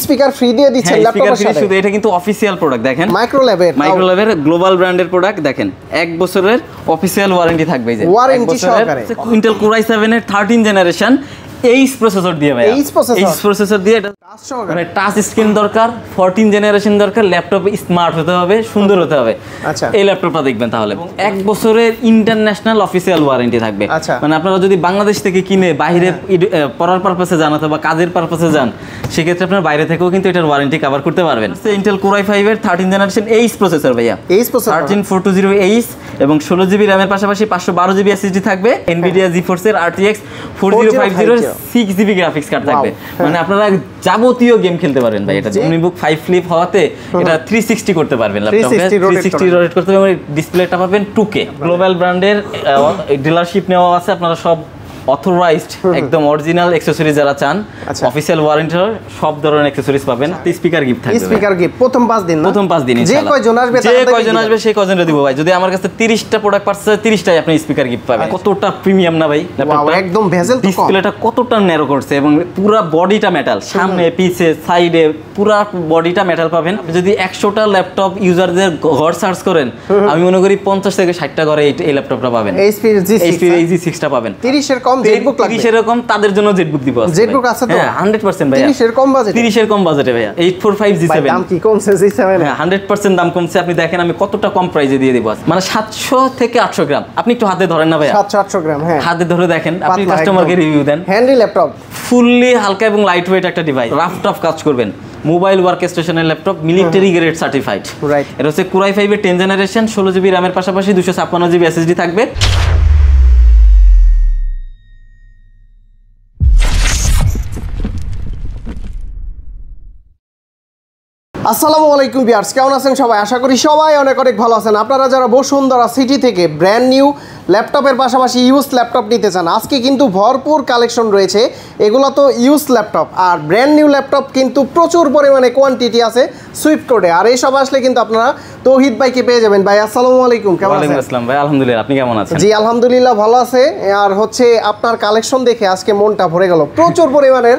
Speaker free দিয়ে দিচ্ছেন ল্যাপটপের সাথে। শুধু এটা কিন্তু অফিশিয়াল প্রোডাক্ট দেখেন, মাইক্রোল্যাবের গ্লোবাল ব্র্যান্ডের প্রোডাক্ট দেখেন, 1 বছরের অফিশিয়াল ওয়ারেন্টি থাকবে। যে ওয়ারেন্টি সহকারে ইন্টেল কোর i7 এর 13 জেনারেশন এইচ প্রসেসর দিয়ে ভাই, এইচ প্রসেসর দিয়ে এটা মানে টাচ স্ক্রিন দরকার, 14 জেনারেশন দরকার, ল্যাপটপ স্মার্ট হতে হবে, সুন্দর হতে হবে। আচ্ছা, এই ল্যাপটপটা দেখবেন তাহলে 1 বছরের ইন্টারন্যাশনাল অফিসিয়াল ওয়ারেন্টি থাকবে। মানে আপনারা যদি বাংলাদেশ থেকে কিনে বাইরে পড়ার পারপাসে যান অথবা কাজের পারপাসে যান, সেক্ষেত্রে আপনার বাইরে থেকেও কিন্তু এটার ওয়ারেন্টি কভার করতে পারবেন। ইন্টেল কোর i5 এর 13 জেনারেশন এইচ প্রসেসর ভাইয়া, 13420H এবং 16GB র্যামের পাশাপাশি 512GB SSD থাকবে, NVIDIA GeForce এর RTX 4050 6GB গ্রাফিক্স কার্ড থাকবে। মানে আপনারা যাবতীয় গেম খেলতে পারবেন ভাই। এটা ইউনিবুক 5 ফ্লিপ হওয়াতে এটা 360 করতে পারবেন, ল্যাপটপে 360 রোটেট করতে পারবেন। ডিসপ্লেটা পাবেন 2K। গ্লোবাল ব্র্যান্ডের ডিলারশিপ নেওয়া আছে, আপনারা সব অথরাইজড একদম অরিজিনাল অ্যাকসেসরিজ যারা চান, অফিশিয়াল ওয়ারেন্টির সব ধরনের অ্যাকসেসরিজ পাবেন। স্পিকার গিফট থাকবে, স্পিকার গিফট প্রথম 5 দিন যে কয়জন আসবে সেই কয়জনরে দিব ভাই। যদি আমার কাছে 30টা প্রোডাক্ট পারছে 30টাই আপনি স্পিকার গিফট পাবেন। কতটা প্রিমিয়াম না ভাই ল্যাপটপটা, একদম ভেজেল তো কম। ডিসপ্লেটা কতটা ন্যারো করছে এবং পুরো বডিটা মেটাল, সামনে পিছে সাইডে পুরো বডিটা মেটাল পাবেন। যদি 100টা ল্যাপটপ ইউজারদের ঘর সার্চ করেন, আমি মনে করি 50 থেকে 60টা ঘরে এই ল্যাপটপটা পাবেন। HP G6টা পাবেন। 30 এর কম জেটবুক লাগবে, 30 এর কম তাদের জন্য জেটবুক দিব। জেটবুক আছে তো? হ্যাঁ 100% ভাই। 30 এর কম বাজেট, 30 এর কম বাজেটে ভাইয়া 845 G7 দাম কি কমছে? G7 হ্যাঁ 100% দাম কমছে। আপনি দেখেন আমি কতটা কম প্রাইসে দিয়ে দিব, মানে 700 থেকে 800 গ্রাম। আপনি একটু হাতে ধরেন না ভাইয়া, 700-800 গ্রাম। হ্যাঁ হাতে ধরে দেখেন, আপনি কাস্টমারকে রিভিউ দেন। হ্যান্ডি ল্যাপটপ, ফুললি হালকা এবং লাইট ওয়েট একটা ডিভাইস, রাফ টাফ কাজ করবেন। মোবাইল ওয়ার্ক স্টেশনের laptop, military grade certified. Right, এটা হচ্ছে কোর i5 এর 10 জেনারেশন, 16GB র্যামের পাশাপাশি 256GB SSD থাকবে। আসসালামু আলাইকুম ভিউয়ার্স, কেমন আছেন সবাই? আশা করি সবাই অনেক অনেক ভালো আছেন। আপনারা যারা বসুন্ধরা সিটি থেকে ব্র্যান্ড নিউ ল্যাপটপের পাশাপাশি ইউজ ল্যাপটপ নিতে চান, আজকে কিন্তু ভরপুর কালেকশন রয়েছে। এগুলো তো ইউজ ল্যাপটপ, আর ব্র্যান্ড নিউ ল্যাপটপ কিন্তু প্রচুর পরিমাণে কোয়ান্টিটি আছে সুইফট কোডে। আর এই সব আসলে কিন্তু আপনারা তৌহিদ ভাইকে পেয়ে যাবেন। ভাই আসসালামু আলাইকুম, কেমন আছেন? ওয়ালাইকুম আসসালাম ভাই, আলহামদুলিল্লাহ, আপনি কেমন আছেন? জি আলহামদুলিল্লাহ ভালো আছে। আর হচ্ছে আপনার কালেকশন দেখে আজকে মনটা ভরে গেল, প্রচুর পরিমাণে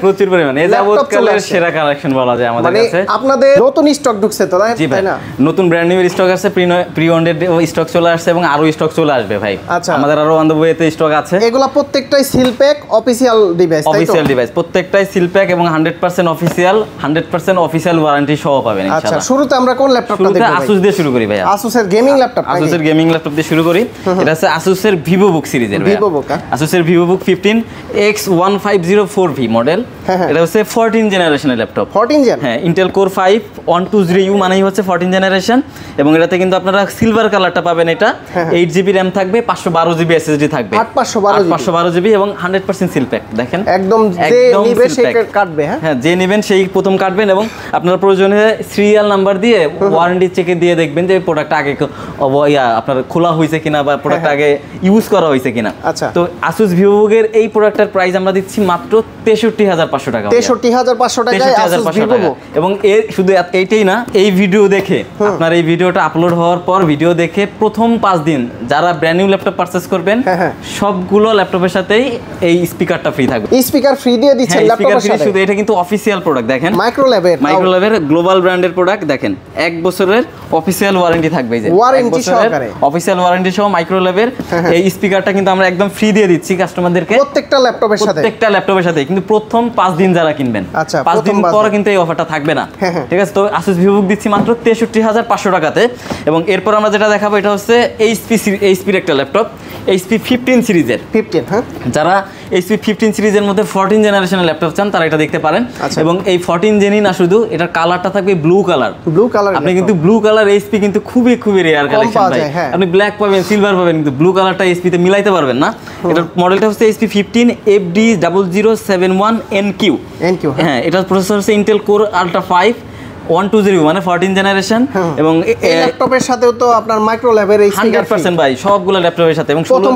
এই যাবতকালের সেরা কালেকশন বলা যায় আমাদের কাছে। আপনাদের নতুন স্টক ঢুকছে তো, তাই না? নতুন ব্র্যান্ড নিউ স্টক আছে, প্রি অর্ডার স্টক চলে আসছে এবং আরো স্টক চলে আসবে ভাই। আচ্ছা, আমাদের আরো অন দ্য ওয়েতে স্টক আছে। এগুলা প্রত্যেকটাই সিল প্যাক অফিশিয়াল ডিভাইস, তাই তো? অফিশিয়াল ডিভাইস প্রত্যেকটাই সিল প্যাক এবং 100% অফিশিয়াল, 100% অফিশিয়াল ওয়ারেন্টি সহ পাবেন ইনশাআল্লাহ। আচ্ছা, শুরুতে আমরা কোন ল্যাপটপটা দেখব? Asus দিয়ে শুরু করি ভাই। Asus এর গেমিং ল্যাপটপ, Asus এর গেমিং ল্যাপটপ দিয়ে শুরু করি। এটা হচ্ছে Asus এর VivoBook সিরিজের ভাই। Asus এর VivoBook 15 X1504V মডেল। এটা হচ্ছে 14 জেনারেশনের ল্যাপটপ। 14 জেন? হ্যাঁ, Intel Core i5-120U মানেই হচ্ছে 14 জেনারেশন। এবং এটাতে কিন্তু আপনারা সিলভার কালারটা পাবেন। এটা 8GB RAM থাকবে, 512GB SSD থাকবে, 512GB এবং 100% সিল প্যাক। দেখেন একদম যে নিবে সেই কাটবে। হ্যাঁ, যে নেবেন সেই প্রথম কাটবেন এবং আপনার প্রয়োজনে সিরিয়াল নাম্বার দিয়ে ওয়ারেন্টি চেকে দিয়ে দেখবেন যে প্রোডাক্ট আগে আপনার খোলা হয়েছে কিনা বা প্রোডাক্ট আগে ইউজ করা হয়েছে কিনা। আচ্ছা, তো Asus VivoBook এর এই প্রোডাক্টের প্রাইস আমরা দিচ্ছি মাত্র 63500 টাকা। 63500 টাকায় Asus VivoBook। এবং এর শুধু এইটাই না, এই ভিডিও দেখে আপনার এই ভিডিওটা আপলোড হওয়ার পর ভিডিও দেখে প্রথম 5 দিন যারা ব্র্যান্ড নিউ ল্যাপটপ পারচেজ করবেন, সবগুলো ল্যাপটপের সাথেই এই স্পিকারটা ফ্রি থাকবে। স্পিকার ফ্রি দিয়ে দিচ্ছেন ল্যাপটপের সাথে। শুধু এটা কিন্তু অফিশিয়াল প্রোডাক্ট দেখেন, মাইক্রোল্যাবের গ্লোবাল ব্র্যান্ডের প্রোডাক্ট দেখেন, 1 বছরের অফিশিয়াল ওয়ারেন্টি থাকবে। যে ওয়ারেন্টি সহকারে অফিশিয়াল ওয়ারেন্টি সহ মাইক্রোল্যাবের এই স্পিকারটা কিন্তু আমরা একদম ফ্রি দিয়ে দিচ্ছি কাস্টমারদেরকে প্রত্যেকটা ল্যাপটপের সাথে। কিন্তু প্রথম 5 দিন যারা কিনবেন, 5 দিন পর কিন্তু এই অফারটা থাকবে না। ঠিক আছে, তো Asus VivoBook দিচ্ছি মাত্র 63500 টাকাতে। এবং এরপর আমরা যেটা দেখাবো এটা হচ্ছে HP একটা ল্যাপটপ, HP 15 সিরিজের। 15, হ্যাঁ, যারা HP 15 সিরিজের মধ্যে 14 জেনারেশনের ল্যাপটপ চান তারা এটা দেখতে পারেন। এবং এই 14 জেনই না, শুধু এটার কালারটা থাকবে ব্লু কালার। আপনি কিন্তু ব্লু কালার HP কিন্তু খুবই রেয়ার কালেকশন ভাই। আপনি ব্ল্যাক পাবেন, সিলভার পাবেন, কিন্তু ব্লু কালারটা HP তে মিলাইতে পারবেন না। এটার মডেলটা হচ্ছে HP 15 FD0071NQ। হ্যাঁ, এটার প্রসেসর হচ্ছে Intel Core Ultra 5-120 মানে 14 জেনারেশন। এবং এই ল্যাপটপের সাথেও তো আপনার মাইক্রোল্যাবের এই 100% ভাই, সবগুলো ল্যাপটপের সাথে। এবং প্রথম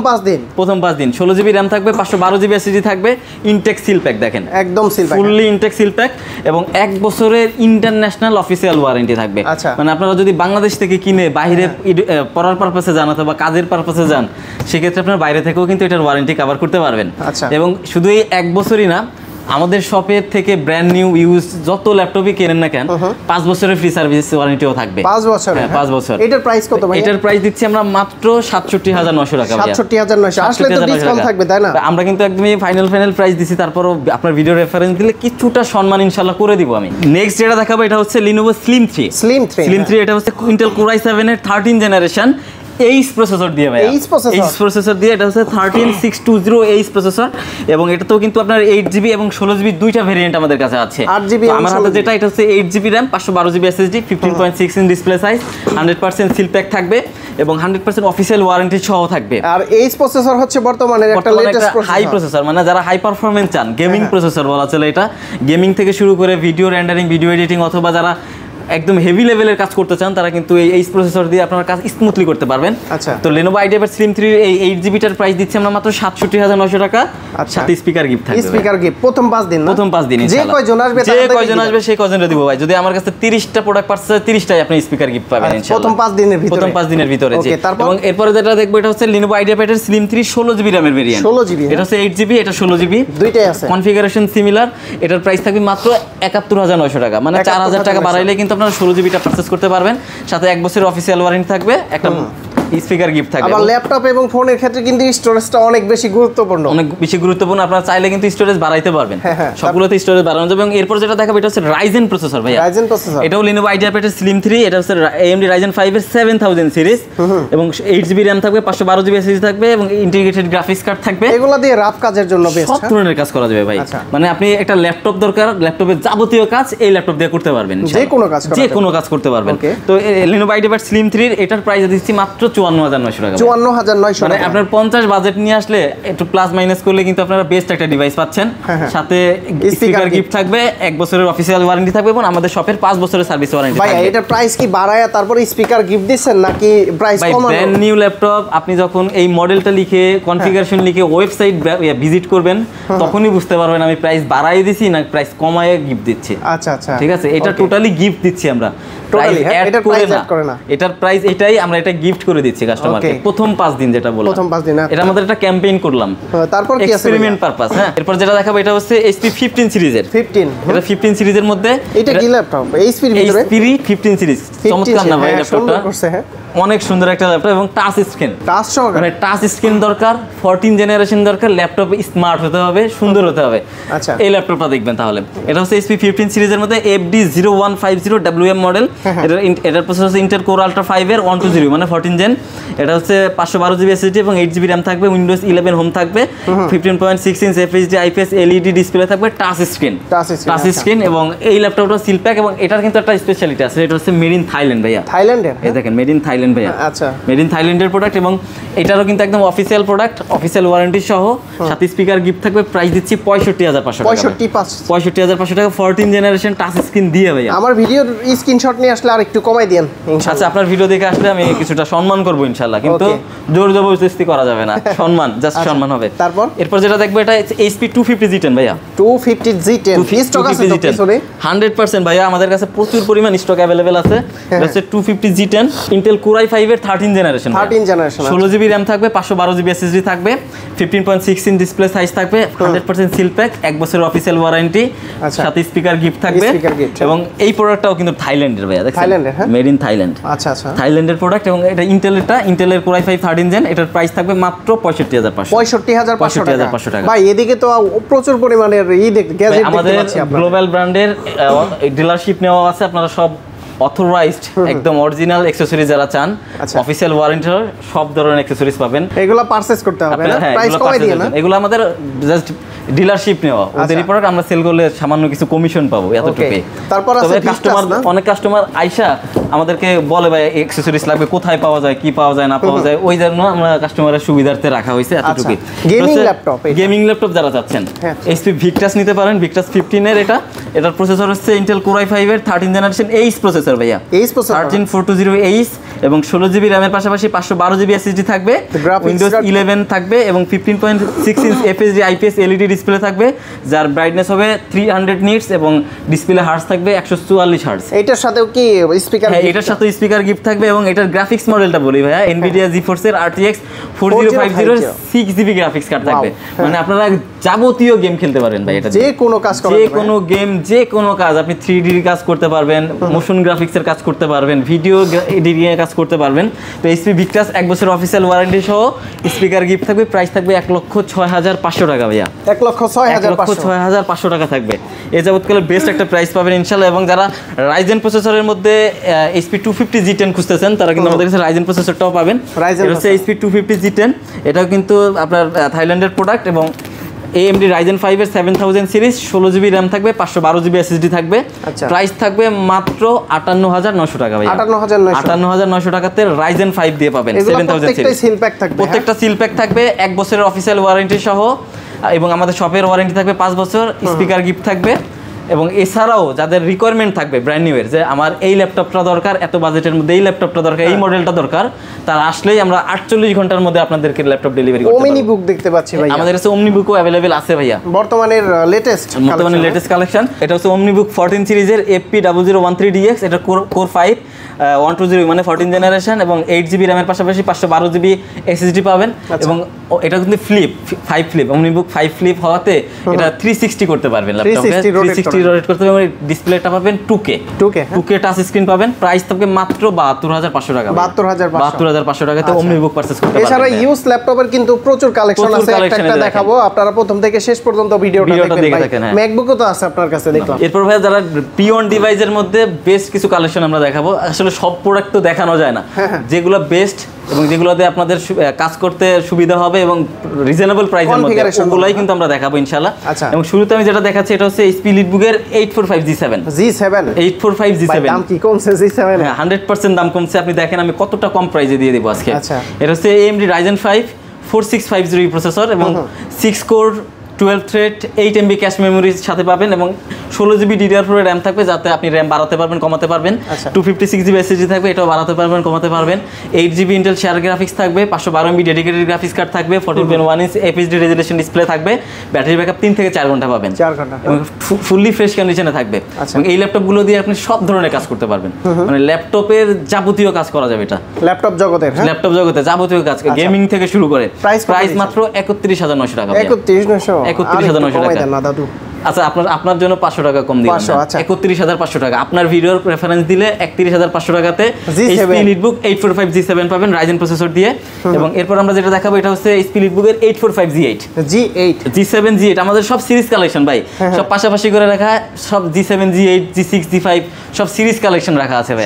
5 দিন 16GB RAM থাকবে, 512GB SSD থাকবে, ইনটেক সিল প্যাক। দেখেন একদম seal pack, fully intact seal pack এবং 1 বছরের ইন্টারন্যাশনাল অফিসিয়াল ওয়ারেন্টি থাকবে। মানে আপনারা যদি বাংলাদেশ থেকে কিনে বাইরে পড়ার পারপাসে যান অথবা কাজের পারপাসে যান, সেক্ষেত্রে আপনার বাইরে থেকেও কিন্তু এটার ওয়ারেন্টি কভার করতে পারবেন। এবং শুধু এই 1 বছরই না, আমাদের শপের থেকে ব্র্যান্ড নিউ ইউজ যত ল্যাপটপই কেনেন না কেন 5 বছরের ফ্রি সার্ভিস ওয়ারেন্টিও থাকবে। 5 বছর? হ্যাঁ 5 বছর। এটার প্রাইস কত ভাই? এটার প্রাইস দিচ্ছি আমরা মাত্র 67900 টাকা। 67900 আসলে তো ডিসকাউন্ট থাকবে তাই না? আমরা কিন্তু একদমই ফাইনাল প্রাইস দিছি, তারপরও আপনার ভিডিও রেফারেন্স দিলে কিছুটা সম্মান ইনশাআল্লাহ করে দিব আমি। নেক্সট যেটা দেখাবো এটা হচ্ছে Lenovo Slim 3। Slim 3 এটা হচ্ছে Intel Core i7 এর 13 জেনারেশন এইচ প্রসেসর দিয়ে ভাই। এইচ প্রসেসর দিয়ে, এটা হচ্ছে 13620 প্রসেসর, এবং এটাতেও কিন্তু আপনার 8GB এবং 16GB দুইটা ভেরিয়েন্ট আমাদের কাছে আছে। 8GB আমার হাতে যেটা, এটা হচ্ছে 8GB RAM 512GB SSD 15.6 inch display size, 100% seal pack থাকবে এবং 100% অফিশিয়াল ওয়ারেন্টি সহ থাকবে। আর এইচ প্রসেসর হচ্ছে বর্তমানে একটা লেটেস্ট প্রসেসর, হাই প্রসেসর, মানে যারা হাই পারফরম্যান্স চান, গেমিং প্রসেসর বলা চলে এটা। গেমিং থেকে শুরু করে ভিডিও রেন্ডারিং, ভিডিও এডিটিং, অথবা যারা একদম হেভি লেভেলের কাজ করতে চান তারা কিন্তু এই প্রসেসর দিয়ে আপনার কাজ স্মুথলি করতে পারবেন। আচ্ছা, তো Lenovo IdeaPad Slim 3 এই 8GB টার প্রাইস দিচ্ছি আমরা মাত্র 67900 টাকা। সাথে স্পিকার গিফট থাকবে। স্পিকার গিফট প্রথম 5 দিন, প্রথম 5 দিন ইনশাআল্লাহ। যে কয়জন আসবে সেই কয়জনরে দিব ভাই। যদি আমার কাছে 30টা প্রোডাক্ট পারচেজ 30টাই আপনি স্পিকার গিফট পাবেন ইনশাআল্লাহ প্রথম 5 দিনের ভিতরে। প্রথম 5 দিনের ভিতরে। এবং এরপরে যেটা দেখবো এটা হচ্ছে Lenovo IdeaPad এর Slim 3 16GB RAM এর ভেরিয়েন্ট। 16GB, এটা হচ্ছে 8GB, এটা 16GB, দুইটাই আছে। Configuration similar. এটার প্রাইস থাকবে মাত্র 71900 টাকা, মানে 4000 টাকা বাড়াইলে কিন্তু আপনারা 16GB টা পারচেজ করতে পারবেন। সাথে 1 বছরের অফিশিয়াল ওয়ারেন্টি থাকবে, একটা স্পিকার গিফট থাকবে। আবার ল্যাপটপ এবং ফোনের ক্ষেত্রে কিন্তু স্টোরেজটা অনেক বেশি গুরুত্বপূর্ণ, আপনারা চাইলে কিন্তু স্টোরেজ বাড়াইতে পারবেন। সবগুলোতে স্টোরেজ বাড়ানো যাবে। এবং এরপর যেটা দেখাবো এটা হচ্ছে Ryzen প্রসেসর ভাই। Ryzen প্রসেসর, এটাও Lenovo IdeaPad এর Slim 3, এটা হচ্ছে AMD Ryzen 5 এর 7000 সিরিজ, এবং 8GB RAM থাকবে, 512GB SSD থাকবে, এবং ইন্টিগ্রেটেড গ্রাফিক্স কার্ড থাকবে। এগুলো দিয়ে রাফ কাজের জন্য বেস্ট, সব ধরনের কাজ করা যাবে ভাই। মানে আপনি একটা ল্যাপটপ দরকার, ল্যাপটপের যাবতীয় কাজ এই ল্যাপটপ দিয়ে করতে পারবেন, যে কোনো কাজ করতে পারবেন। তো Lenovo IdeaPad Slim 3 এটার প্রাইস দিচ্ছি মাত্র 54900 টাকা। 54900 মানে আপনার 50 বাজেট নিয়ে আসলে একটু প্লাস মাইনাস করলে কিন্তু আপনারা বেস্ট একটা ডিভাইস পাচ্ছেন। সাথে স্পিকার গিফট থাকবে, 1 বছরের অফিশিয়াল ওয়ারেন্টি থাকবে, এবং আমাদের শপের 5 বছরের সার্ভিস ওয়ারেন্টি থাকবে। ভাই এটা প্রাইস কি বাড়ায়া তারপরে স্পিকার গিফট দিচ্ছেন নাকি প্রাইস কমানো? ব্র্যান্ড নিউ ল্যাপটপ, আপনি যখন এই মডেলটা লিখে কনফিগারেশন লিখে ওয়েবসাইট ভিজিট করবেন তখনই বুঝতে পারবেন আমি প্রাইস বাড়াই দিছি না প্রাইস কমায় গিফট দিচ্ছি। আচ্ছা, ঠিক আছে, এটা টোটালি গিফট দিচ্ছি আমরা, প্রাইস অ্যাড করে না। এটার প্রাইস এটাই, আমরা এটা গিফট করে দিচ্ছি কাস্টমারকে প্রথম 5 দিন, যেটা বললাম প্রথম 5 দিন। এটা আমাদের একটা ক্যাম্পেইন করলাম, তারপর কি আছে এক্সপেরিমেন্ট পারপাস। হ্যাঁ, এরপর যেটা দেখাবো এটা হচ্ছে HP 15 সিরিজের। 15, এটা 15 সিরিজের মধ্যে। এটা কি ল্যাপটপ? HP এর ভিতরে HP 15 সিরিজ, চমৎকার না ভাই ল্যাপটপটা? অনেক সুন্দর একটা ল্যাপটপ, এবং টাচ স্ক্রিন, মানে টাচ স্ক্রিন দরকার, 14 জেনারেশন দরকার, ল্যাপটপ স্মার্ট হতে হবে, সুন্দর হতে হবে। আচ্ছা, এই ল্যাপটপটা দেখবেন তাহলে। এটা হচ্ছে HP 15 সিরিজের মধ্যে FD0150WM মডেল। এটার প্রসেসর হচ্ছে Intel Core Ultra 5 এর 120, মানে 14 জেন। এটা হচ্ছে 512GB SSD এবং 8GB RAM থাকবে, Windows 11 হোম থাকবে, 15.6 inch FHD IPS LED display থাকবে, টাচ স্ক্রিন। এবং এই ল্যাপটপটা সিল প্যাক, এবং এটার কিন্তু একটা স্পেশালিটি আছে, এটা হচ্ছে মেড ইন থাইল্যান্ড ভাইয়া। থাইল্যান্ডের, এই দেখেন মেড ইন থাইল্যান্ড ভাইয়া। আচ্ছা, মেড ইন থাইল্যান্ডের প্রোডাক্ট, এবং এটারও কিন্তু একদম অফিশিয়াল প্রোডাক্ট, অফিশিয়াল ওয়ারেন্টি সহ, সাথে স্পিকার গিফট থাকবে। প্রাইস দিচ্ছি 65500 টাকা। 65500 টাকা 14 জেনারেশন টাচ স্ক্রিন দিয়ে ভাইয়া। আমার ভিডিওর স্ক্রিনশট নিয়ে আসলে আর একটু কমাই দেন ইনশাআল্লাহ। আচ্ছা, আপনার ভিডিও দেখে আসলে আমি কিছুটা সম্মান করব ইনশাআল্লাহ, কিন্তু জোর জবরদস্তি করা যাবে না, সম্মান, জাস্ট সম্মান হবে। তারপর এরপর যেটা দেখবো এটা HP 250Z10 ভাইয়া। 250Z10 স্টক আছে তো পিছনে 100% ভাইয়া, আমাদের কাছে প্রচুর পরিমাণ স্টক अवेलेबल আছে। এটা হচ্ছে 250Z10 Intel Core i5 এর 13 জেনারেশন। 16GB RAM থাকবে, 512GB SSD থাকবে, 15.6 ইঞ্চ ডিসপ্লে সাইজ থাকবে, 100% সিল প্যাক, 1 বছরের অফিশিয়াল ওয়ারেন্টি, সাথে স্পিকার গিফট থাকবে। এবং এই প্রোডাক্টটাও কিন্তু থাইল্যান্ডের ভাইয়া, দেখেন থাইল্যান্ডের, মেড ইন থাইল্যান্ড। আচ্ছা, থাইল্যান্ডের প্রোডাক্ট, এবং এটা ইন্টেলের Core i5 13 জেন। এটার প্রাইস থাকবে মাত্র 65500 টাকা। ভাই এদিকে তো প্রচুর পরিমাণের গ্যাজেট দেখতে পাচ্ছি। গ্লোবাল ব্র্যান্ডের ডিলারশিপ নেওয়া আছে, আপনারা সব অথরাইজড একদম অরিজিনাল অ্যাকসেসরিজ যারা চান, অফিশিয়াল ওয়ারেন্টি সব ধরনের অ্যাকসেসরিজ পাবেন। এগুলো পারচেজ করতে হবে না, প্রাইস কমাই দিয়ে না, এগুলো আমাদের জাস্ট ডিলারশিপ নেওয়া, ওদের প্রোডাক্ট আমরা সেল করলে সামান্য কিছু কমিশন পাবো, এতটুকু। তারপর আছে কাস্টমার, অনেক কাস্টমার আইসা আমাদেরকে বলে ভাই অ্যাকসেসরিজ লাগবে, কোথায় পাওয়া যায়, কি পাওয়া যায় না পাওয়া যায়, ওই জন্য আমরা কাস্টমারের সুবিধার্থে রাখা হয়েছে এতটুকু। গেমিং ল্যাপটপ যারা চাচ্ছেন HP Victus নিতে পারেন, Victus 15 এর। এটার প্রসেসর হচ্ছে Intel Core i5 এর 13 জেনারেশন এইচ প্রসেসর ভাইয়া, 13420H, এবং 16GB RAM এর পাশাপাশি 512GB SSD থাকবে, Windows 11 থাকবে, এবং 15.6 inch FHD IPS LED display থাকবে, যার ব্রাইটনেস হবে 300 নিটস, এবং ডিসপ্লে হার্টজ থাকবে 144 হার্টজ। এটার সাথেও কি স্পিকার এটার সাথে স্পিকার গিফট থাকবে এবং এটার গ্রাফিক্স মডেলটা বলি ভাইয়া Nvidia GeForce এর RTX 4050 6GB গ্রাফিক্স কার্ড থাকবে। মানে আপনারা যাবতীয় গেম খেলতে পারবেন ভাই, এটা যে কোনো কাজ করতে যে কোনো গেম, যে কোনো কাজ, আপনি 3D কাজ করতে পারবেন, মোশন গ্রাফিক্সের কাজ করতে পারবেন, ভিডিও এডিটিং এর কাজ করতে পারবেন। তো HP Victus 1 বছর অফিশিয়াল ওয়ারেন্টি সহ স্পিকার গিফট থাকবে। প্রাইস থাকবে 1,06,500 টাকা ভাইয়া, 1,06,500 টাকা থাকবে। এই যাবৎকালের বেস্ট একটা প্রাইস পাবেন ইনশাআল্লাহ। এবং যারা রাইজেন প্রসেসরের মধ্যে HP 250 G10 খুঁজতেছেন তারা কিন্তু আমাদের কাছে রাইজেন প্রসেসরটাও পাবেন। এটা হচ্ছে HP 250 G10, এটাও কিন্তু আপনার থাইল্যান্ডের প্রোডাক্ট এবং AMD Ryzen 5 এর 7000 সিরিজ, 16GB RAM থাকবে, 512GB SSD থাকবে। প্রাইস থাকবে মাত্র 58900 টাকা ভাই, 58900 টাকাতে Ryzen 5 দিয়ে পাবেন 7000 সিরিজ। প্রত্যেকটা সিল প্যাক থাকবে 1 বছরের অফিশিয়াল ওয়ারেন্টি সহ এবং আমাদের শপের ওয়ারেন্টি থাকবে 5 বছর। স্পিকার গিফট থাকবে এবং এছাড়াও যাদের রিকোয়ারমেন্ট থাকবে ব্র্যান্ড নিউ এর, যে আমার এই ল্যাপটপটা দরকার, এত বাজেটের মধ্যে এই ল্যাপটপটা দরকার, এই মডেলটা দরকার, তারা আসলেই আমরা 48 ঘন্টার মধ্যে আপনাদেরকে ল্যাপটপ ডেলিভারি করতে পারবো। ওমনি বুক দেখতে পাচ্ছি ভাই, আমাদের কাছে ওমনি বুকও अवेलेबल আছে ভাইয়া, বর্তমানের লেটেস্ট কালেকশন। এটা হচ্ছে ওমনি বুক 14 সিরিজের FP0013DX, এটা কোর 5 120 মানে 14 জেনারেশন এবং 8GB RAM এর পাশাপাশি 512GB SSD পাবেন। এবং এটা কিন্তু ফাইভ ফ্লিপ ওমনিবুক 5 ফ্লিপ হওয়াতে এটা 360 করতে পারবেন, ল্যাপটপে 360 রোটেট করতে পারবেন। ডিসপ্লেটা পাবেন 2K টাচ স্ক্রিন পাবেন। প্রাইস থাকবে মাত্র 72500 টাকা, 72500 টাকাতে ওমনিবুক পারচেজ করতে পারবেন। এছাড়া ইউজ ল্যাপটপের কিন্তু প্রচুর কালেকশন আছে, একটা দেখাবো, আপনারা প্রথম থেকে শেষ পর্যন্ত ভিডিওটা দেখবেন। ম্যাকবুকও তো আছে আপনার কাছে দেখলাম। এরপর ভাই যারা প্রিয়ন ডিভাইসের মধ্যে বেস্ট কিছু কালেকশন আমরা দেখাবো। আসলে সব প্রোডাক্ট তো দেখানো যায় না, যেগুলো বেস্ট এবং যেগুলোতে আপনাদের কাজ করতে সুবিধা হবে এবং রিজনেবল প্রাইসের মধ্যে, ওগুলাই কিন্তু আমরা দেখাবো ইনশাআল্লাহ। এবং শুরুতে আমি যেটা দেখাচ্ছি এটা হচ্ছে HP Leadbook এর 845 G7 দাম কি কমছে? G7 হ্যাঁ 100% দাম কমছে। আপনি দেখেন আমি কতটা কম প্রাইসে দিয়ে দেব আজকে। এটা হচ্ছে AMD Ryzen 5 4650 প্রসেসর এবং 6 কোর 12 থ্রেড 8MB ক্যাশ মেমোরির সাথে পাবেন এবং 16GB DDR4 RAM থাকবে, যাতে আপনি RAM বাড়াতে পারবেন কমাতে পারবেন। 256GB SSD থাকবে, এটাও বাড়াতে পারবেন কমাতে পারবেন। 8GB Intel শেয়ার গ্রাফিক্স থাকবে, 512MB ডেডিকেটেড গ্রাফিক্স কার্ড থাকবে, 14.1 ইঞ্চ FHD রেজোলিউশন ডিসপ্লে থাকবে, ব্যাটারি ব্যাকআপ 3 থেকে 4 ঘন্টা পাবেন, 4 ঘন্টা এবং ফুললি ফ্রেশ কন্ডিশনে থাকবে। এবং এই ল্যাপটপগুলো দিয়ে আপনি সব ধরনের কাজ করতে পারবেন, মানে ল্যাপটপের যাবতীয় কাজ করা যাবে। এটা ল্যাপটপ জগতে যাবতীয় কাজ, গেমিং থেকে শুরু করে। প্রাইস মাত্র 31900 টাকা, 31900 টাকা। আচ্ছা আপনার জন্য 500 টাকা কম দিলাম, 31500 টাকা। আপনার ভিডিওর প্রেফারেন্স দিলে 31500 টাকাতে HP Leadbook 845 G7 পাবেন রাইজেন প্রসেসর দিয়ে। এবং এরপর আমরা যেটা দেখাবো এটা হচ্ছে HP Leadbook এর 845 G7 G8 আমাদের সব সিরিজ কালেকশন ভাই, সব পাশাপাশি করে রাখা, সব G7 G8 G6 G5 সব সিরিজ কালেকশন রাখা আছে ভাই,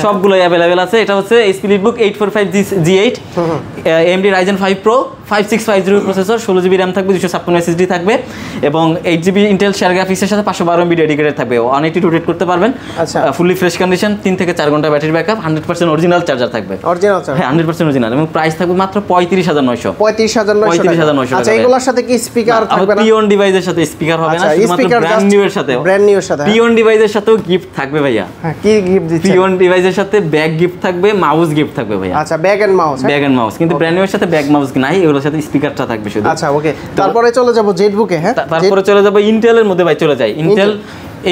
সবগুলাই अवेलेबल আছে। এটা হচ্ছে HP Leadbook 845 G8 AMD Ryzen 5 Pro 5650 processor, 16GB RAM থাকবে, 256 SSD থাকবে এবং 8GB Intel শেয়ার গ্রাফিক্সের সাথে 512MB ডেডিকেটেড থাকবে, 180 রোটেট করতে পারবেন, ফুললি ফ্রেশ কন্ডিশন, 3 থেকে 4 ঘন্টা ব্যাটারি ব্যাকআপ, 100% অরিজিনাল চার্জার থাকবে, হ্যাঁ 100% অরিজিনাল। এবং প্রাইস থাকবে মাত্র 35900 আচ্ছা এগুলোর সাথে কি স্পিকার থাকবে না? পিওন ডিভাইসের সাথে স্পিকার হবে না, শুধুমাত্র ব্র্যান্ড নিউ এর সাথে, পিওন ডিভাইসের সাথেও গিফট থাকবে ভাইয়া। কি গিফট দিচ্ছেন? পিওন ডিভাইসের সাথে ব্যাগ গিফট থাকবে, মাউস গিফট থাকবে ভাইয়া। আচ্ছা ব্যাগ এন্ড মাউস, কিন্তু ব্র্যান্ড নিউ এর সাথে ব্যাগ মাউস নাই, এগুলোর সাথে স্পিকারটা থাকবে শুধু। আচ্ছা ওকে, তারপরে চলে যাব জেটবুকে। হ্যাঁ তারপরে চলে যাব ইন্টেলের মধ্যে ভাই, চলে যাই Intel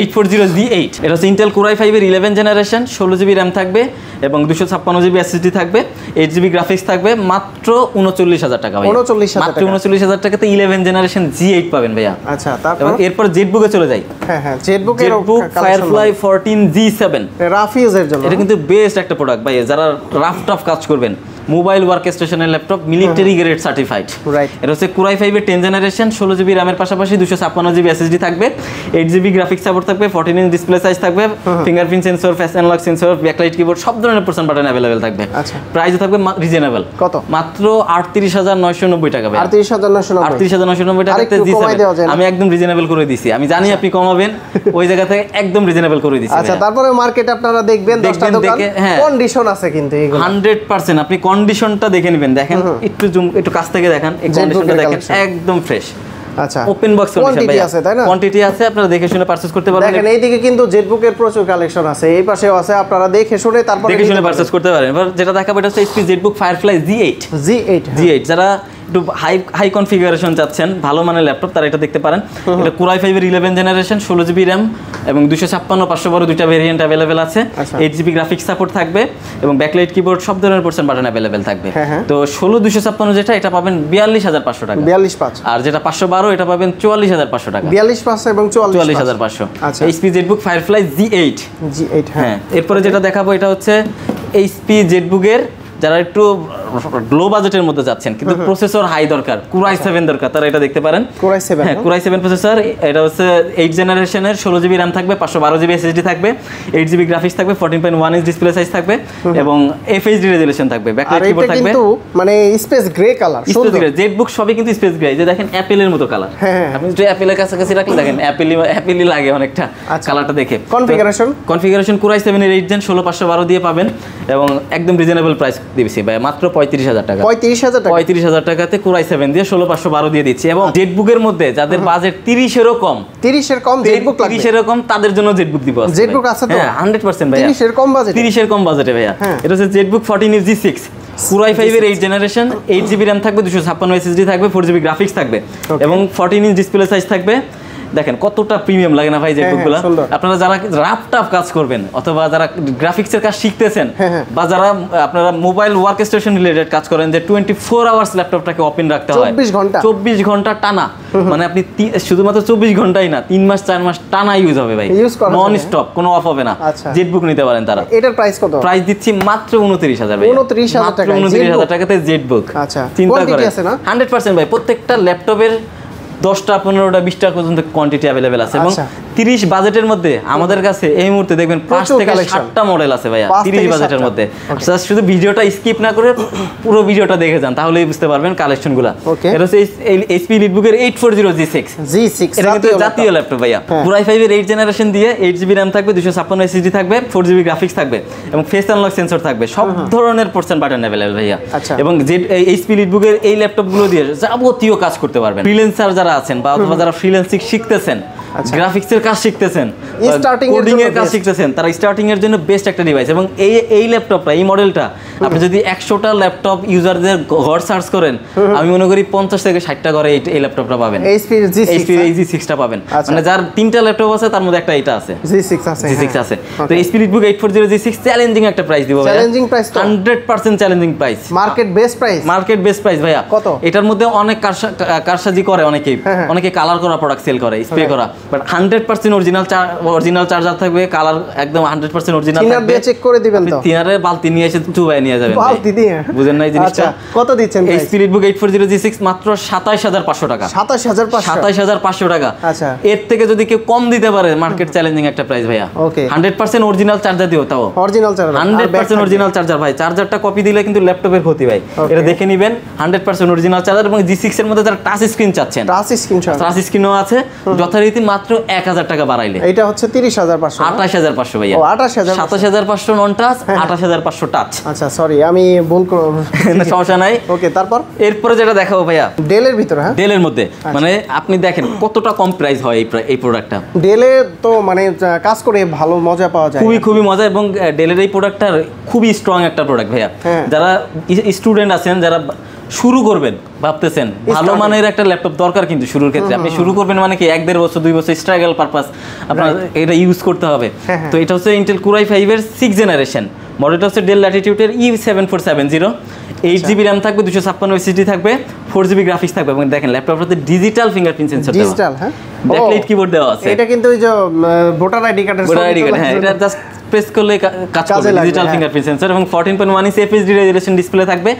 840Z8। এটা হচ্ছে Intel Core i5 এর 11 জেনারেশন, 16GB RAM থাকবে এবং 256GB SSD থাকবে, 8GB গ্রাফিক্স থাকবে, মাত্র 39000 টাকা ভাই, মাত্র 39000 টাকাতে 11 জেনারেশন G8 পাবেন ভাইয়া। আচ্ছা তারপর এরপর জেটবুকে চলে যাই। হ্যাঁ জেটবুক Firefly 14G7 রাফ ইউজের জন্য এটা কিন্তু বেস্ট একটা প্রোডাক্ট ভাই, যারা রাফ টাফ কাজ করবেন, মোবাইল ওয়ার্ক স্টেশনের ল্যাপটপ, মিলিটারি গ্রেড সার্টিফাইড। এটা হচ্ছে Core i5 এর 10 জেনারেশন, 16GB RAM এর পাশাপাশি 256GB SSD থাকবে, 8GB গ্রাফিক্স সাপোর্ট থাকবে, 14 ইঞ্চ ডিসপ্লে সাইজ থাকবে, fingerprint sensor, face unlock sensor, backlight keyboard, সব ধরনের পার্সন বাটন अवेलेबल থাকবে। প্রাইসও থাকবে রিজনেবল, কত? মাত্র 38990 টাকা ভাই, 38990 টাকাতে G7 আমি একদম রিজনেবল করে দিয়েছি। আমি জানি আপনি কমাবেন, ওই জায়গা থেকে একদম রিজনেবল করে দিয়েছি। আচ্ছা তারপরে মার্কেট আপনারা দেখবেন, 10টা দোকান কন্ডিশন আছে কিন্তু এগুলো 100%। আপনি কন্ডিশনটা দেখে নেবেন, দেখেন একটু জুম, একটু কাছ থেকে দেখেন, এই কন্ডিশনটা দেখেন একদম ফ্রেশ। আচ্ছা ওপেন বক্স কোয়ান্টিটি আছে তাই না? কোয়ান্টিটি আছে, আপনারা দেখে শুনে পারচেজ করতে পারবেন। দেখেন এইদিকে কিন্তু জেটবুকের প্রচুর কালেকশন আছে, এই পাশেও আছে, আপনারা দেখে শুনে তারপরে দেখে শুনে পারচেজ করতে পারেন। এবার যেটা দেখাবো এটা হচ্ছে HP জেটবুক Firefly G8 যারা একটু হাই কনফিগারেশন চাচ্ছেন, ভালো মানের ল্যাপটপ, তারা এটা দেখতে পারেন। এটা Core i5 এর 11 জেনারেশন, 16 জিবি RAM এবং 256 512 দুইটা ভেরিয়েন্ট अवेलेबल আছে। 8 জিবি গ্রাফিক্স সাপোর্ট থাকবে এবং ব্যাকলাইট কিবোর্ড সব ধরনের পোর্শন বাটন अवेलेबल থাকবে। তো 16 256 যেটা এটা পাবেন 42500 টাকা, 42500। আর যেটা 512 এটা পাবেন 44500 টাকা। 44500 এবং 44500। আচ্ছা, HP ZBook Firefly G8। হ্যাঁ, এরপরে যেটা দেখাবো এটা হচ্ছে HP ZBook এর যারা একটু লো বাজেটের মধ্যে যাচ্ছেন কিন্তু প্রসেসর হাই দরকার, Core i7 দরকার, তারা এটা দেখতে পারেন। Core i7, হ্যাঁ, Core i7 প্রসেসর, এটা হচ্ছে 8 জেনারেশনের, 16 জিবি RAM থাকবে, 512 জিবি SSD থাকবে, 8 জিবি গ্রাফিক্স থাকবে, 14.1 ইঞ্চ ডিসপ্লে সাইজ থাকবে এবং FHD রেজোলিউশন থাকবে, ব্যাকলাইট কিবোর্ড থাকবে। কিন্তু মানে স্পেস গ্রে কালার, সুন্দর। ZBook সবই কিন্তু স্পেস গ্রে, যে দেখেন অ্যাপেলের মতো কালার। আপনি যদি অ্যাপেলের কাছাকাছি রাখলে দেখেন অ্যাপেলই লাগে অনেকটা কালারটা দেখে। কনফিগারেশন Core i7 এর 8 জেন 16512 দিয়ে পাবেন এবং একদম রিজনেবল প্রাইস দিয়েছি ভাই, মাত্র 35000 টাকা। 35000 টাকাতে Core i7 দিয়ে 16512 দিয়ে দিচ্ছি। এবং ZBook এর মধ্যে যাদের বাজেট 30 এরও কম, 30 এর কম ZBook লাগবে, 30 এরও কম, তাদের জন্য ZBook দিব। ZBook আছে তো? হ্যাঁ, 100% ভাই। 30 এর কম বাজেট, 30 এর কম বাজেটে ভাইয়া। এটা হচ্ছে ZBook 14 G6, Core i5 এর 8 জেনারেশন, 8 জিবি RAM থাকবে, 256 SSD থাকবে, 4 জিবি গ্রাফিক্স থাকবে এবং 14 ইঞ্চ ডিসপ্লে সাইজ থাকবে। দেখেন কতটা প্রিমিয়াম লাগে না ভাই ZBookগুলো। আপনারা যারা রাফটাফ কাজ করবেন অথবা যারা গ্রাফিক্সের কাজ শিখতেছেন বা যারা আপনারা মোবাইল ওয়ার্ক স্টেশন রিলেটেড কাজ করেন, যে 24 আওয়ার্স ল্যাপটপটাকে ওপেন রাখতে হয়, 24 ঘন্টা টানা, মানে আপনি শুধুমাত্র 24 ঘন্টাই না, 3 মাস 4 মাস টানা ইউজ হবে ভাই, নন স্টপ, কোনো অফ হবে না। ZBook নিতে পারেন তারা। এটার প্রাইস কত? প্রাইস দিচ্ছি মাত্র 29000 ভাই, 29000 টাকা, 29000 টাকাতে ZBook। আচ্ছা, চিন্তা করেন 100% ভাই, প্রত্যেকটা ল্যাপটপের 10টা 15টা 20টা পর্যন্ত কোয়ান্টিটি अवेलेबल আছে এবং 30 বাজেটের মধ্যে আমাদের কাছে এই মুহূর্তে দেখবেন 5 থেকে 7টা মডেল আছে ভাইয়া 30 বাজেটের মধ্যে। আচ্ছা, শুধু ভিডিওটা স্কিপ না করে পুরো ভিডিওটা দেখে যান, তাহলেই বুঝতে পারবেন কালেকশনগুলো। এটা হচ্ছে HP ZBook এর 840 G6, এটা কিন্তু জাতীয় ল্যাপটপ ভাইয়া। Core i5 এর 8 জেনারেশন দিয়ে 8 জিবি RAM থাকবে, 256 SSD থাকবে, 4 জিবি গ্রাফিক্স থাকবে এবং ফেস আনলক সেন্সর থাকবে, সব ধরনের পোর্শন বাটন अवेलेबल ভাইয়া। এবং HP ZBook এর এই ল্যাপটপগুলো দিয়ে যাবতীয় কাজ করতে পারবেন। ফ্রিল্যান্সার যারা আছেন বা অথবা যারা ফ্রিল্যান্সিং শিখতেছেন, গ্রাফিক্সের কাজ শিখতেছেন, কোডিং এর কাজ শিখতেছেন, তারা স্টার্টিং এর জন্য বেস্ট একটা ডিভাইস। এবং এই ল্যাপটপটা, এই মডেলটা আপনি যদি 100টা ল্যাপটপ ইউজারদের ঘর সার্চ করেন, আমি মনে করি 50 থেকে 60টা ঘরে এই ল্যাপটপটা পাবেন, HP G6টা পাবেন। মানে যার 3টা ল্যাপটপ আছে তার মধ্যে একটা এটা আছে, G6 আছে। তো HP ZBook 840 G6 চ্যালেঞ্জিং একটা প্রাইস দিব ভাই, challenging price, 100% challenging price, market best price ভাইয়া। কত? এটার মধ্যে অনেক কারসাজি করে অনেকে কালার করা প্রোডাক্ট সেল করে, স্প্রে করা, বাট 100% অরিজিনাল চার্জার থাকবে, কালার একদম 100% অরিজিনাল থাকবে। দিয়ে চেক করে দিবেন তো, তিনারে বালতি নিয়ে এসে চুবাই নিয়ে যাবেন, বালতি দিয়ে, বুঝেন না এই জিনিসটা? কত দিচ্ছেন HP ZBook 840 G6? মাত্র 27500 টাকা, 27500 টাকা। আচ্ছা, এর থেকে যদি কেউ কম দিতে পারে, মার্কেট চ্যালেঞ্জিং একটা প্রাইস ভাইয়া। 100% অরিজিনাল চার্জার দিও, তাও অরিজিনাল চার্জার, 100% অরিজিনাল চার্জার ভাই। চার্জারটা কপি দিলে কিন্তু ল্যাপটপের ক্ষতি ভাই, এটা দেখে নেবেন। 100% অরিজিনাল চার্জার এবং G6 এর মধ্যে যারা টাচ স্ক্রিন চাচ্ছেন, টাচ স্ক্রিনও আছে, যথারীতি মাত্র 1000 টাকা বাড়াইলে এটা হচ্ছে 30500, 28500 ভাইয়া। 27500 নন টাচ, 28500 টাচ। আচ্ছা, সরি আমি ভুল না, সমস্যা নাই। ওকে, এরপরে যেটা দেখাবো ভাইয়া, ডেলের ভিতরে, হ্যাঁ ডেলের মধ্যে, মানে আপনি দেখেন কতটা কম প্রাইস হয় এই প্রোডাক্টটা। ডেলে তো মানে কাজ করে ভালো মজা পাওয়া যায়, খুবই মজা। এবং ডেলের এই প্রোডাক্টটা খুবই স্ট্রং একটা প্রোডাক্ট ভাইয়া। যারা স্টুডেন্ট আছেন, যারা শুরু করবেন ভাবতেছেন, ভালো মানের একটা ল্যাপটপ দরকার কিন্তু শুরুর ক্ষেত্রে। আপনি শুরু করবেন মানে কি 1-1.5 বছর 2 বছর স্ট্রাগল পারপাস আপনার এটা ইউজ করতে হবে। তো এটা হচ্ছে ইন্টেল Core i5 এর 6 জেনারেশন, মডেলটা হচ্ছে ডেল ল্যাটিটিউডের E7470, 8 জিবি RAM থাকবে, 256 SSD থাকবে, 4 জিবি গ্রাফিক্স থাকবে। এবং দেখেন ল্যাপটপটাতে ডিজিটাল ফিঙ্গারপ্রিন্ট সেন্সর দেওয়া, ডিজিটাল, হ্যাঁ ব্যাকলাইট কিবোর্ড দেওয়া আছে। এটা কিন্তু ওই যে ভোটার আইডি কার্ডের, হ্যাঁ এটা জাস্ট প্রেস করলে কাজ করবে, ডিজিটাল ফিঙ্গারপ্রিন্ট সেন্সর। এবং 14.1 ইঞ্চ FHD রেজোলিউশন ডিসপ্লে থাকবে,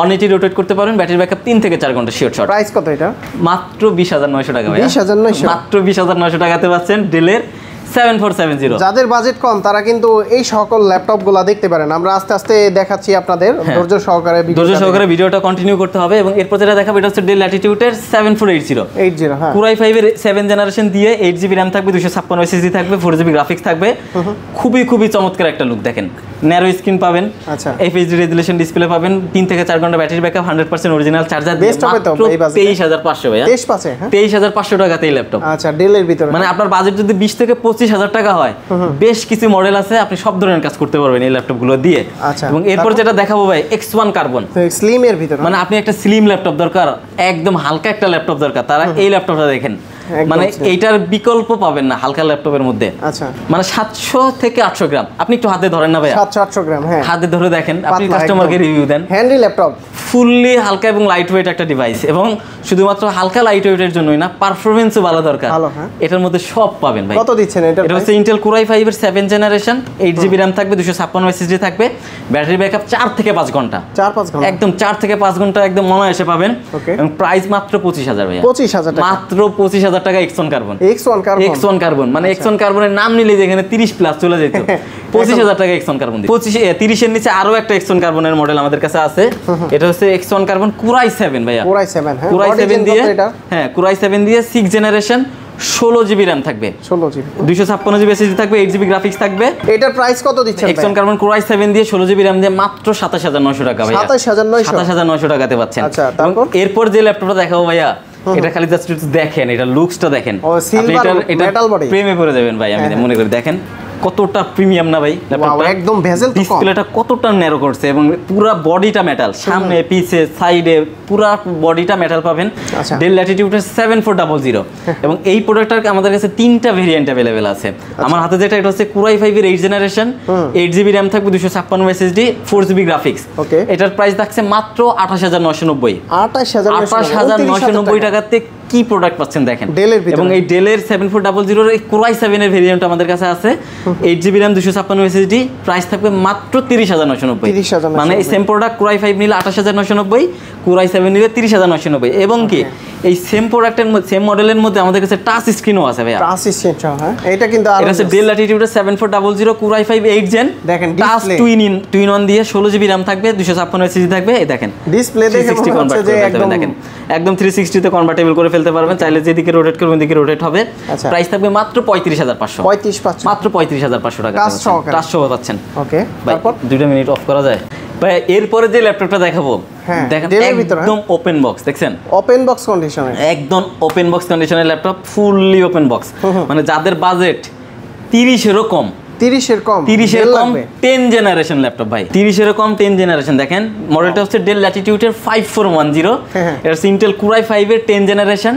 180 রোটেট করতে পারবেন, ব্যাটারি ব্যাকআপ 3 থেকে 4 ঘন্টা শিওর শট। প্রাইস কত এটা? মাত্র 20900 টাকা ভাই, 20900, মাত্র 20900 টাকাতে পাচ্ছেন ডেলের 7470। যাদের বাজেট কম তারা কিন্তু এই সকল ল্যাপটপগুলো দেখতে পারেন। আমরা আস্তে আস্তে দেখাচ্ছি আপনাদের, ধৈর্য সহকারে ভিডিওটা কন্টিনিউ করতে হবে। এবং এরপর যেটা দেখাবো এটা হচ্ছে ডেল ল্যাটিটিউডের 7480, হ্যাঁ Core i5 এর 7 জেনারেশন দিয়ে 8 জিবি RAM থাকবে, 256 SSD থাকবে, 4 জিবি গ্রাফিক্স থাকবে। খুবই চমৎকার একটা লুক দেখেন, ন্যারো স্ক্রিন পাবেন, আচ্ছা FHD রেজোলিউশন ডিসপ্লে পাবেন, 3 থেকে 4 ঘন্টা ব্যাটারি ব্যাকআপ, 100% অরিজিনাল চার্জার দিয়ে মাত্র 23500 ভাইয়া, 23500 টাকাতে এই ল্যাপটপ। আচ্ছা, ডেলের ভিতরে মানে আপনার বাজেট যদি 20 থেকে 25,000 টাকা হয়, বেশ কিছু মডেল আছে, আপনি সব ধরনের কাজ করতে পারবেন এই ল্যাপটপগুলো দিয়ে। এবং এরপর যেটা দেখাবো ভাই X1 কার্বন, স্লিম এর ভিতর, মানে আপনি একটা স্লিম ল্যাপটপ দরকার, একদম হালকা একটা ল্যাপটপ দরকার, তারা এই ল্যাপটপটা দেখেন, মানে এইটার বিকল্প পাবেন না হালকা ল্যাপটপের মধ্যে। আচ্ছা, মানে 700 থেকে 800 গ্রাম, আপনি একটু হাতে ধরেন না ভাই, 700-800 গ্রাম, হ্যাঁ হাতে ধরে দেখেন, আপনি কাস্টমারকে রিভিউ দেন। হ্যান্ডি ল্যাপটপ, ফুললি হালকা এবং লাইট ওয়েট একটা ডিভাইস, এবং শুধুমাত্র হালকা লাইট ওয়েটের জন্যই না, পারফরমেন্সও ভালো দরকার, এটার মধ্যে সব পাবেন ভাই। কত দিচ্ছেন এটা? এটা হচ্ছে Intel Core i5 এর 7 জেনারেশন, 8GB RAM থাকবে, 256 SSD থাকবে, ব্যাটারি ব্যাকআপ 4 থেকে 5 ঘন্টা, 4-5 ঘন্টা, একদম 4 থেকে 5 ঘন্টা একদম অনায়াসে পাবেন। এবং প্রাইস মাত্র 25,000 ভাই, 25,000 টাকা, মাত্র 25,000 টাকা। X1 কার্বন, X1 কার্বন মানে X1 কার্বনের নাম নিলে যেখানে 30 প্লাস চলে যেত, 25,000 টাকা X1 কার্বন। 30 এর নিচে আরো একটা X1 কার্বনের মডেল আমাদের কাছে আছে, এটা হচ্ছে X1 কার্বন Core i7 ভাইয়া, Core i7 দিয়ে, হ্যাঁ Core i7 দিয়ে 6 জেনারেশন, 16GB RAM থাকবে, 256GB SSD থাকবে, 8GB গ্রাফিক্স থাকবে। এটার প্রাইস কত দিচ্ছেন? X1 কার্বন Core i7 দিয়ে 16GB RAM দিয়ে মাত্র 27,900 টাকা ভাইয়া, 27,900 টাকাতে পাচ্ছেন। আচ্ছা, এরপর যে ল্যাপটপটা দেখাবো ভাইয়া, এটা খালি জাস্ট একটু দেখেন, এটা লুকসটা দেখেন, আপনি এটা প্রেমে পড়ে যাবেন ভাই, আমি মনে করি। দেখেন কতটা প্রিমিয়াম না ভাই ল্যাপটপটা, একদম ভেজেল, ডিসপ্লেটা কতটা ন্যারো করছে, এবং পুরো বডিটা মেটাল, সামনে পিছে সাইডে পুরো বডিটা মেটাল পাবেন। ডেল ল্যাটিটিউডের 7400, এবং এই প্রোডাক্টটার আমাদের কাছে 3টা ভেরিয়েন্ট अवेलेबल আছে। আমার হাতে যেটা, এটা হচ্ছে Core i5 এর 8 জেনারেশন, 8GB RAM থাকবে, 256 SSD, 4GB গ্রাফিক্স। এটার প্রাইস থাকছে মাত্র 28,990, 28,990 টাকাতে কি প্রোডাক্ট পাচ্ছেন দেখেন। এবং এই ডেলের 7400 এর Core i7 এর ভেরিয়েন্ট আমাদের কাছে আছে, 8GB RAM, 256 SSD, প্রাইস থাকবে মাত্র 30,990। মানে এই সেম প্রোডাক্ট Core i5 নিলে 28,990, Core i7 নিলে 30,990। এবং কি এই সেম প্রোডাক্টের মধ্যে, সেম মডেলের মধ্যে আমাদের কাছে টাচ স্ক্রিনও আছে ভাইয়া, টাচ স্ক্রিন, হ্যাঁ এটা কিন্তু এটা হচ্ছে ডেল ল্যাটিটিউডের 7400 Core i5 8 জেন, দেখেন টাচ টুইন অন দিয়ে 16GB RAM থাকবে, 256 SSD থাকবে। এই দেখেন ডিসপ্লে দেখে মনে হচ্ছে যে একদম 360 তে কনভার্টেবল করে ফেলতে পারবেন, চাইলে যেদিকে রোটেট করবেন ওদিকে রোটেট হবে। প্রাইস থাকবে মাত্র 35,500, মাত্র 35,500 টাকা, টাচ সহ পাচ্ছেন। ওকে, তারপর 2 মিনিট অফ করা যায় ভাই। এরপরে যে ল্যাপটপটা দেখাবো, দেখেন একদম ওপেন বক্স, দেখছেন ওপেন বক্স কন্ডিশনে, একদম ওপেন বক্স কন্ডিশনের ল্যাপটপ, ফুললি ওপেন বক্স। মানে যাদের বাজেট 30 এরও কম, 30 এর কম 10 জেনারেশন ল্যাপটপ ভাই, 30 এর কম 10 জেনারেশন। দেখেন মডেলটা হচ্ছে ডেল ল্যাটিটিউডের 5410, এটা হচ্ছে Intel Core i5 এর 10 জেনারেশন,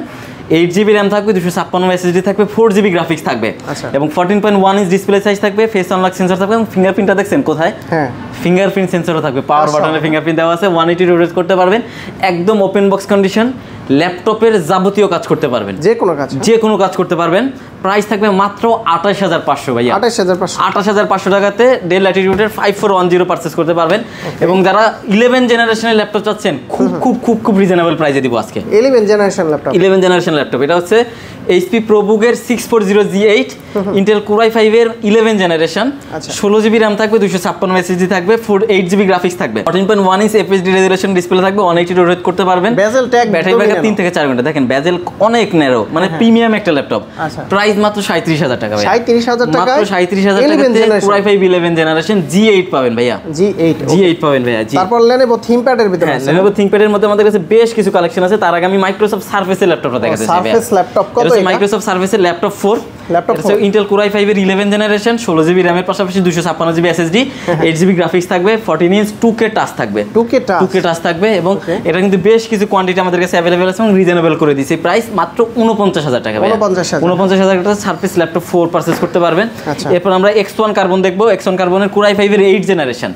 8GB RAM থাকবে, 256 SSD থাকবে, 4GB গ্রাফিক্স থাকবে, এবং 14.1 ইঞ্চ ডিসপ্লে সাইজ থাকবে, ফেস আনলক সেন্সর থাকবে, এবং ফিঙ্গারপ্রিন্টটা দেখছেন কোথায়, হ্যাঁ ফিঙ্গারপ্রিন্ট সেন্সরও থাকবে, পাওয়ার বাটনে ফিঙ্গারপ্রিন্ট দেওয়া আছে, 180 রোটেট করতে পারবেন, একদম ওপেন বক্স কন্ডিশন। ল্যাপটপের যাবতীয় কাজ করতে পারবেন, যে কোনো কাজ করতে পারবেন। প্রাইস থাকবে মাত্র 28,500 ভাইয়া, 28,500 টাকাতে ডেল ল্যাটিটিউডের 5410 পারচেজ করতে পারবেন। এবং যারা 11 জেনারেশনের ল্যাপটপ চাচ্ছেন, খুব খুব খুব খুব রিজনেবল প্রাইসে দিব আজকে। 11 জেনারেশন ল্যাপটপ, এটা হচ্ছে HP ProBook এর 640G8, Intel Core i5 এর 11 জেনারেশন, 16GB RAM থাকবে, 256 SSD থাকবে, 8GB গ্রাফিক্স থাকবে, 14.1 ইঞ্চ FHD রেজোলিউশন ডিসপ্লে থাকবে, 180 রোটেট করতে পারবেন, ব্যাটারি ব্যাকআপ 3 থেকে 4 ঘন্টা। দেখেন বেজেল অনেক ন্যারো, মানে প্রিমিয়াম একটা ল্যাপটপ। প্রাইস মাত্র 37,000 টাকা ভাই, 37,000 টাকা, মাত্র 37,000 টাকাতে Core i5 11 জেনারেশন G8 পাবেন ভাইয়া, G8 পাবেন ভাইয়া। তারপর Lenovo ThinkPad এর ভিতরে, Lenovo ThinkPad এর মধ্যে আমাদের কাছে বেশ কিছু কালেকশন আছে। তার আগে আমি Microsoft Surface এর ল্যাপটপটা দেখাতে চাই। Surface ল্যাপটপ কত? Microsoft Surface এর ল্যাপটপ 4, Intel Core i5 এর 11 জেনারেশন, 16GB RAM এর পাশাপাশি 256GB SSD, 8GB গ্রাফিক্স থাকবে, 14 ইঞ্চ 2K টাচ থাকবে, 2K টাচ থাকবে। এবং এটা কিন্তু বেশ কিছু কোয়ান্টিটি আমাদের কাছে अवेलेबल আছে, এবং রিজনেবল করে দিয়েছি। প্রাইস মাত্র 49,000 টাকা ভাই, 49,000 টাকা সারফেস ল্যাপটপ 4 পারচেজ করতে পারবেন। এরপর আমরা X1 কার্বন দেখবো। X1 কার্বনের Core i5 এর 8 জেনারেশন,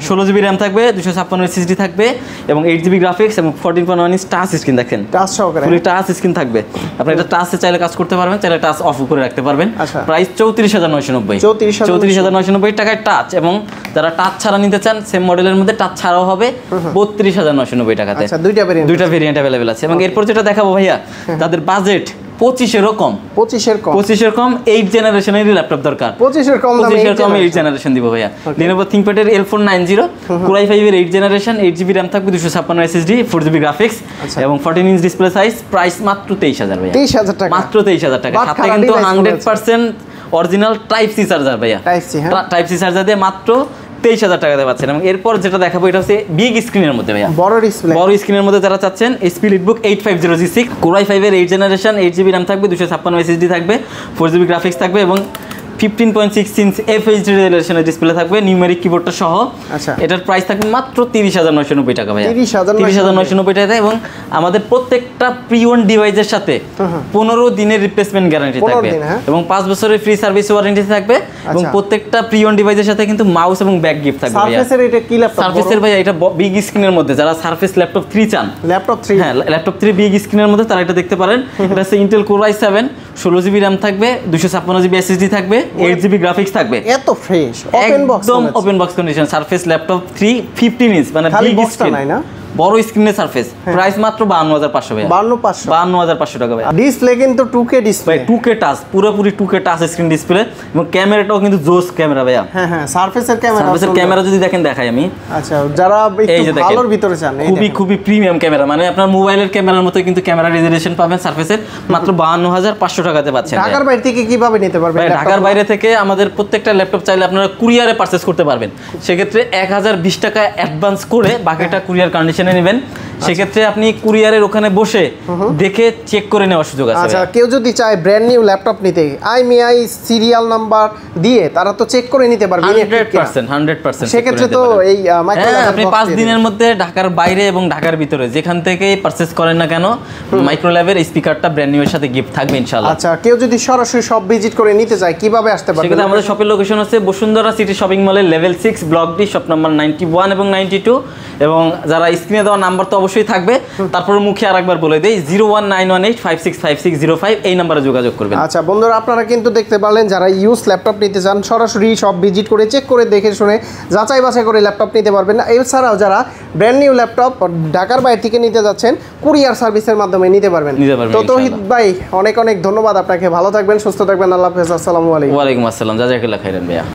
16GB RAM থাকবে, 256 SSD থাকবে, এবং 8GB গ্রাফিক্স, এবং 14.1 ইঞ্চ টাচ স্ক্রিন। দেখেন টাচ সহকারে ফুলি টাচ স্ক্রিন থাকবে, আপনি এটা টাচে চাইলে কাজ করতে পারবেন, চাইলে টাচ অফ করে রাখতে পারবেন। প্রাইস 34,990 টাকায় টাচ। এবং যারা টাচ ছাড়া নিতে চান, সেম মডেলের মধ্যে টাচ ছাড়াও হবে 32,990 টাকাতে। দুইটা ভেরিয়েন্ট अवेलेबल আছে। এবং এরপর যেটা দেখাবো ভাইয়া, তাদের বাজেট 25 এর কম, 25 এর কম 8 জেনারেশনের ল্যাপটপ দরকার, 25 এর কম 8 জেনারেশন দিব ভাইয়া। Lenovo ThinkPad এর L490, Core i5 এর 8 জেনারেশন, 8GB RAM থাকবে, 256 SSD, 4GB গ্রাফিক্স, এবং 14 ইঞ্চ ডিসপ্লে সাইজ। প্রাইস মাত্র 23,000 ভাইয়া, 23,000 টাকা, মাত্র 23,000 টাকা। সাথে কিন্তু 100% অরিজিনাল টাইপ সি চার্জার ভাইয়া, টাইপ সি চার্জার দিয়ে মাত্র 23,000 টাকাতে পাচ্ছেন। এবং এরপর যেটা দেখাবো এটা হচ্ছে বিগ স্ক্রিনের মধ্যে ভাইয়া, বড় ডিসপ্লে, বড় স্ক্রিনের মধ্যে যারা চাচ্ছেন স্পিলিটবুক 8500G6 Core i5 এর 8 জেনারেশন, 8GB RAM থাকবে, 256 SSD থাকবে, 4GB গ্রাফিক্স থাকবে এবং 15.6 ইঞ্চ FHD রেজোলিউশনের ডিসপ্লে থাকবে, নিউমেরিক কিবোর্ডটা সহ। আচ্ছা, এটার প্রাইস থাকবে মাত্র 30,990 টাকা ভাইয়া, 30,990 টাকা। এবং আমাদের প্রত্যেকটা প্রি ওন ডিভাইসের সাথে 15 দিনের রিপ্লেসমেন্ট গ্যারান্টি থাকবে এবং 5 বছরের ফ্রি সার্ভিস ওয়ারেন্টি থাকবে এবং প্রত্যেকটা প্রি ওন ডিভাইসের সাথে কিন্তু মাউস এবং ব্যাক গিফট থাকবে ভাইয়া। সারফেসের এটা কি ল্যাপটপ? সারফেসের ভাইয়া এটা বিগ স্ক্রিনের মধ্যে যারা সারফেস ল্যাপটপ 3 চান, ল্যাপটপ 3, হ্যাঁ ল্যাপটপ 3 বিগ স্ক্রিনের মধ্যে তারা এটা দেখতে পারেন। এটা হচ্ছে Intel core i7, 16GB RAM থাকবে, 256GB SSD থাকবে, 8GB গ্রাফিক্স থাকবে। এত ফ্রেশ ওপেন বক্স, একদম open box condition. Surface laptop 3 15 inch মানে বিগ স্ক্রিন, বড় স্ক্রিনের সারফেস। প্রাইস মাত্র 52,500 ভাই, 52,500 টাকা ভাই। ডিসপ্লে কিন্তু 2K ডিসপ্লে, 2K টাচ, পুরোপুরি 2K টাচ স্ক্রিন ডিসপ্লে এবং ক্যামেরাটাও কিন্তু জোস ক্যামেরা ভাইয়া। হ্যাঁ হ্যাঁ, সারফেসের ক্যামেরা যদি দেখেন দেখাই আমি। আচ্ছা, যারা একটু ভালোর ভিতরে চান, খুবই প্রিমিয়াম ক্যামেরা, মানে আপনার মোবাইলের ক্যামেরার মতো কিন্তু ক্যামেরা রেজোলিউশন পাবেন সারফেসের মাত্র 52,500 টাকাতে পাচ্ছেন। ঢাকার বাইরে থেকে কিভাবে নিতে পারবেন? ঢাকার বাইরে থেকে আমাদের প্রত্যেকটা ল্যাপটপ চাইলে আপনারা কুরিয়ারে পারচেজ করতে পারবেন। সেক্ষেত্রে 1020 টাকা অ্যাডভান্স করে বাকিটা কুরিয়ার কন্ডিশনে নেবেন। সেক্ষেত্রে আপনি কুরিয়ারের ওখানে বসে দেখে চেক করে নেওয়ার সুযোগ আছে। আচ্ছা, কেউ যদি চায় ব্র্যান্ড নিউ ল্যাপটপ নিতে, IMEI সিরিয়াল নাম্বার দিয়ে তারা তো চেক করে নিতে পারবে 100%। সেক্ষেত্রে তো এই আপনি 5 দিনের মধ্যে ঢাকার বাইরে এবং ঢাকার ভিতরে যেখান থেকে পারচেজ করেন না কেন মাইক্রোল্যাবের স্পিকারটা ব্র্যান্ড নিউ এর সাথে গিফট থাকবে ইনশাআল্লাহ। আচ্ছা, কেউ যদি সরাসরি শপ ভিজিট করে নিতে চায় কিভাবে আসতে পারবে? সেক্ষেত্রে আমাদের শপের লোকেশন হচ্ছে বসুন্ধরা সিটি শপিং মলের level 6 block D, shop number 91 এবং 92। এবং যারা স্ক্রিনে দেওয়া নাম্বার তো অবশ্যই থাকবে, তারপর মুখে আরেকবার বলে দেই 01918565605 এই নম্বরে যোগাযোগ করবেন। আচ্ছা বন্ধুরা, আপনারা কিন্তু দেখতে পারলেন যারা ইউজ ল্যাপটপ নিতে চান সরাসরি শপ ভিজিট করে চেক করে দেখে শুনে যাচাই বাছাই করে ল্যাপটপ নিতে পারবেন। এছাড়াও যারা ব্র্যান্ড নিউ ল্যাপটপ ঢাকার বাইরে থেকে নিতে যাচ্ছেন কুরিয়ার সার্ভিসের মাধ্যমে নিতে পারবেন। তো তৌহিদ ভাই অনেক অনেক ধন্যবাদ আপনাকে, ভালো থাকবেন, সুস্থ থাকবেন, আল্লাহ হাফেজ, আসসালামু আলাইকুম। ওয়ালাইকুম আসসালাম, জাযাকাল্লাহ খাইরান ভাইয়া।